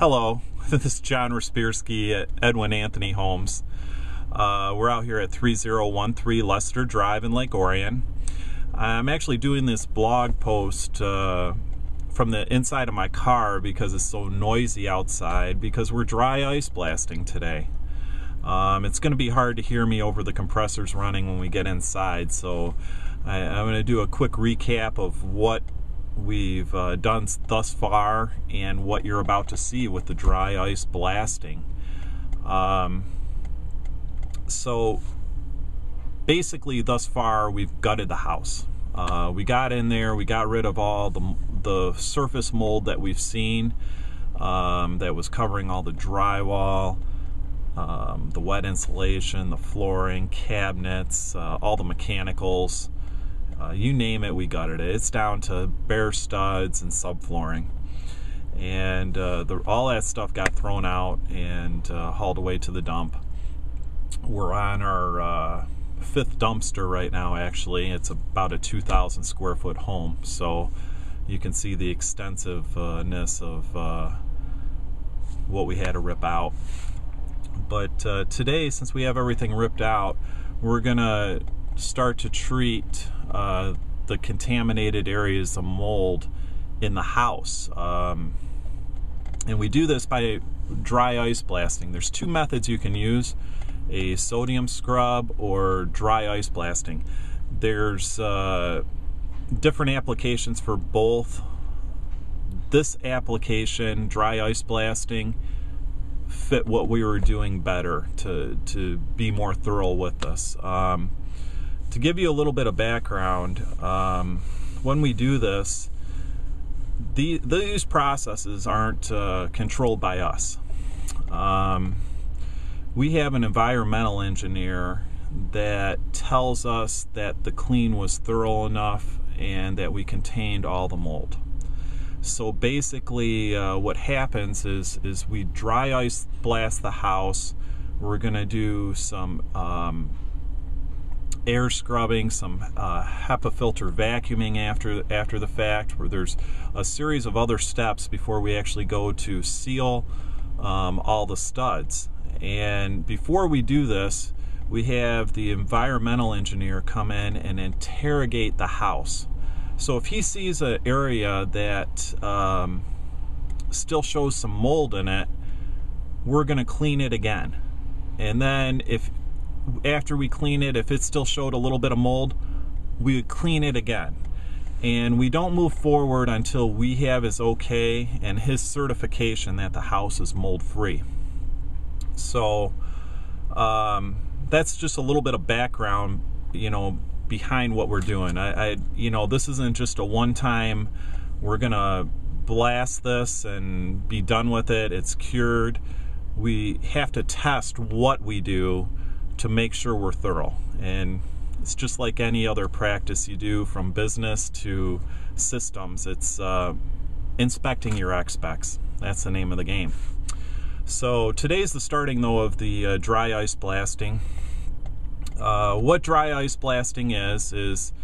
Hello, this is John Respirski at Edwin Anthony Homes. We're out here at 3013 Lessiter Drive in Lake Orion. I'm actually doing this blog post from the inside of my car because it's so noisy outside, because we're dry ice blasting today. It's going to be hard to hear me over the compressors running when we get inside, so I'm going to do a quick recap of what we've done thus far and what you're about to see with the dry ice blasting. So basically thus far we've gutted the house. We got in there, we got rid of all the surface mold that we've seen that was covering all the drywall, the wet insulation, the flooring, cabinets, all the mechanicals. You name it, we gutted it. It's down to bare studs and subflooring. And all that stuff got thrown out and hauled away to the dump. We're on our fifth dumpster right now, actually. It's about a 2,000 square foot home, so you can see the extensiveness of what we had to rip out. But today, since we have everything ripped out, we're gonna start to treat the contaminated areas of mold in the house. And we do this by dry ice blasting. There's two methods you can use: a sodium scrub or dry ice blasting. There's different applications for both. This application, dry ice blasting, fit what we were doing better to be more thorough with this. To give you a little bit of background, when we do this, these processes aren't controlled by us. We have an environmental engineer that tells us that the clean was thorough enough and that we contained all the mold. So basically what happens is we dry ice blast the house. We're going to do some air scrubbing, some HEPA filter vacuuming after the fact, where there's a series of other steps before we actually go to seal all the studs. And before we do this, we have the environmental engineer come in and interrogate the house. So if he sees an area that still shows some mold in it, we're going to clean it again. And then after we clean it, if it still showed a little bit of mold, we would clean it again. And we don't move forward until we have his okay and his certification that the house is mold free. So that's just a little bit of background, behind what we're doing. This isn't just a one-time, we're gonna blast this and be done with it, it's cured. We have to test what we do to make sure we're thorough. And it's just like any other practice you do, from business to systems. It's inspecting your expecs. That's the name of the game. So today's the starting, though, of the dry ice blasting. What dry ice blasting is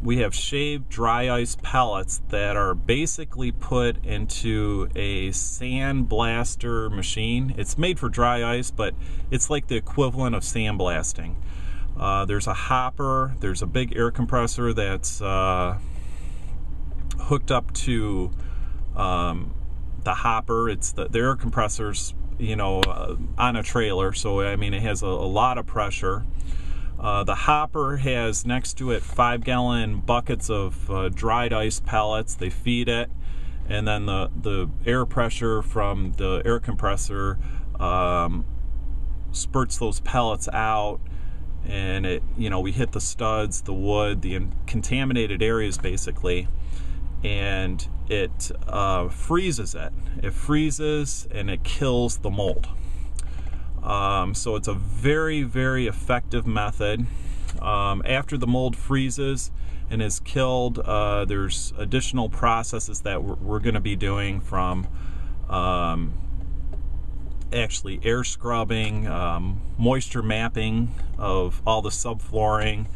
we have shaved dry ice pellets that are basically put into a sand blaster machine. It's made for dry ice, but it's like the equivalent of sand blasting. There's a hopper, there's a big air compressor that's hooked up to the hopper. It's the air compressor's on a trailer, so I mean it has a lot of pressure. The hopper has next to it 5-gallon buckets of dried ice pellets. They feed it, and then the air pressure from the air compressor spurts those pellets out, and we hit the studs, the wood, the contaminated areas basically, and it freezes it. It freezes and it kills the mold. So it's a very, very effective method. After the mold freezes and is killed, there's additional processes that we're going to be doing, from actually air scrubbing, moisture mapping of all the subflooring,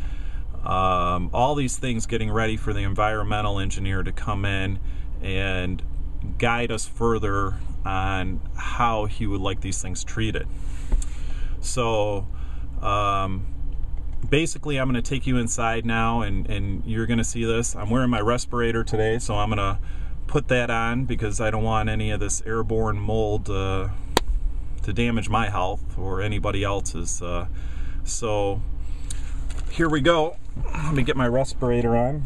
all these things, getting ready for the environmental engineer to come in and guide us further on how he would like these things treated. So basically I'm going to take you inside now, and you're going to see this. I'm wearing my respirator today, so I'm going to put that on because I don't want any of this airborne mold to damage my health or anybody else's. So here we go. Let me get my respirator on.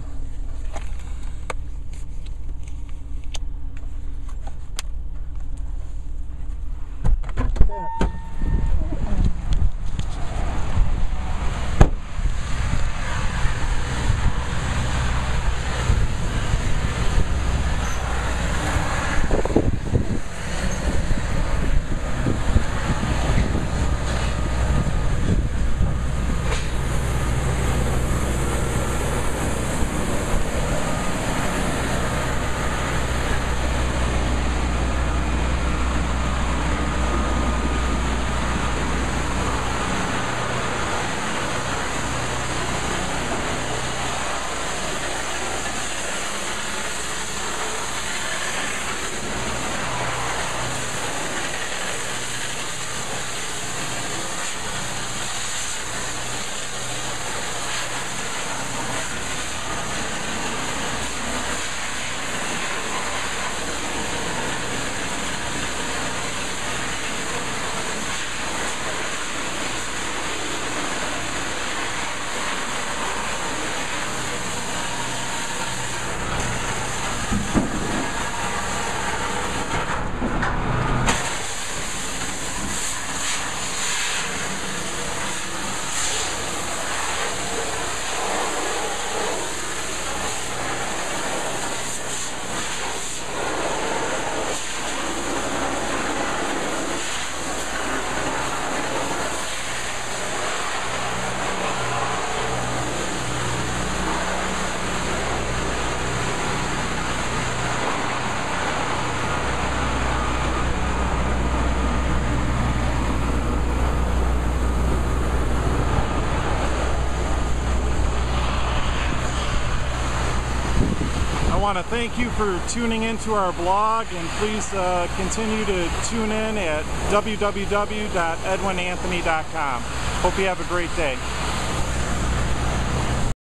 I want to thank you for tuning into our blog, and please continue to tune in at www.edwinanthony.com. Hope you have a great day.